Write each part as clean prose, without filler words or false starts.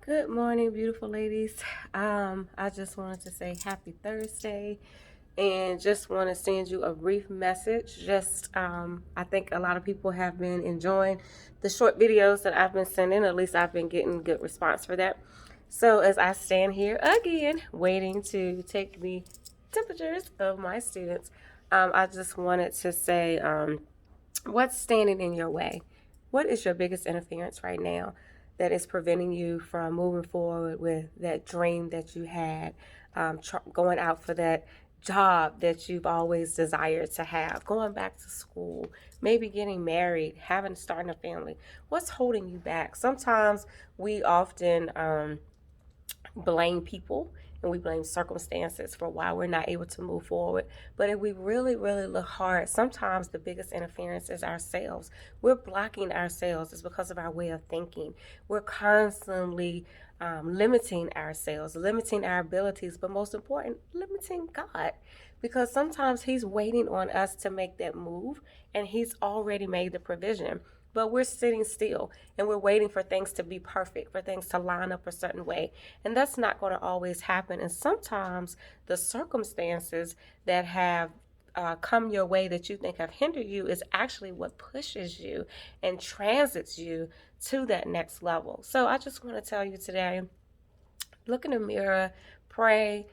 Good morning, beautiful ladies. I just wanted to say happy Thursday and just want to send you a brief message. I think a lot of people have been enjoying the short videos that I've been sending. At least I've been getting good response for that. So as I stand here again, waiting to take the temperatures of my students, I just wanted to say, what's standing in your way? What is your biggest interference right now that is preventing you from moving forward with that dream that you had, going out for that job that you've always desired to have, going back to school, maybe getting married, starting a family? What's holding you back? Sometimes we often blame people and we blame circumstances for why we're not able to move forward. But if we really, really look hard, sometimes the biggest interference is ourselves. We're blocking ourselves. It's because of our way of thinking. We're constantly limiting ourselves, limiting our abilities, but most important, limiting God. Because sometimes He's waiting on us to make that move and He's already made the provision. But we're sitting still and we're waiting for things to be perfect, for things to line up a certain way. And that's not going to always happen. And sometimes the circumstances that have come your way that you think have hindered you is actually what pushes you and transits you to that next level. So I just want to tell you today, look in the mirror, pray,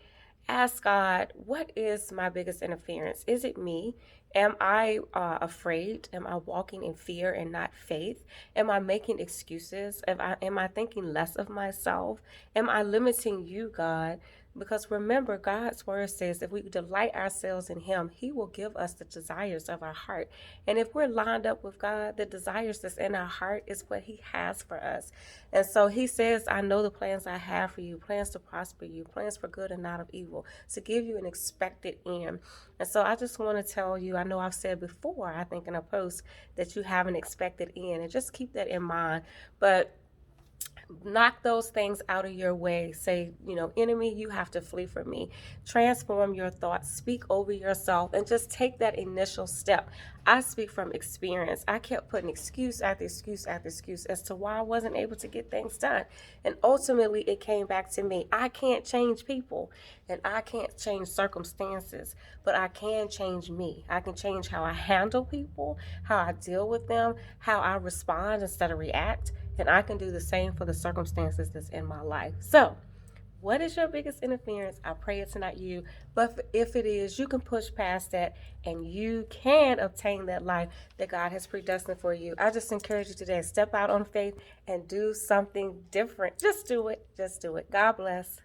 ask God, what is my biggest interference? Is it me? Am I afraid? Am I walking in fear and not faith? Am I making excuses? Am I thinking less of myself? Am I limiting you, God? Because remember, God's word says if we delight ourselves in Him, He will give us the desires of our heart. And if we're lined up with God, the desires that's in our heart is what He has for us. And so He says, I know the plans I have for you, plans to prosper you, plans for good and not of evil, to give you an expected end. And so I just want to tell you, I know I've said before, I think in a post, that you have an expected end. And just keep that in mind. But knock those things out of your way. Say, enemy, you have to flee from me. Transform your thoughts, speak over yourself, and just take that initial step. I speak from experience. I kept putting excuse after excuse after excuse as to why I wasn't able to get things done. And ultimately, it came back to me. I can't change people and I can't change circumstances, but I can change me. I can change how I handle people, how I deal with them, how I respond instead of react. And I can do the same for the circumstances that's in my life. So, what is your biggest interference? I pray it's not you. But if it is, you can push past that and you can obtain that life that God has predestined for you. I just encourage you today, step out on faith and do something different. Just do it. Just do it. God bless.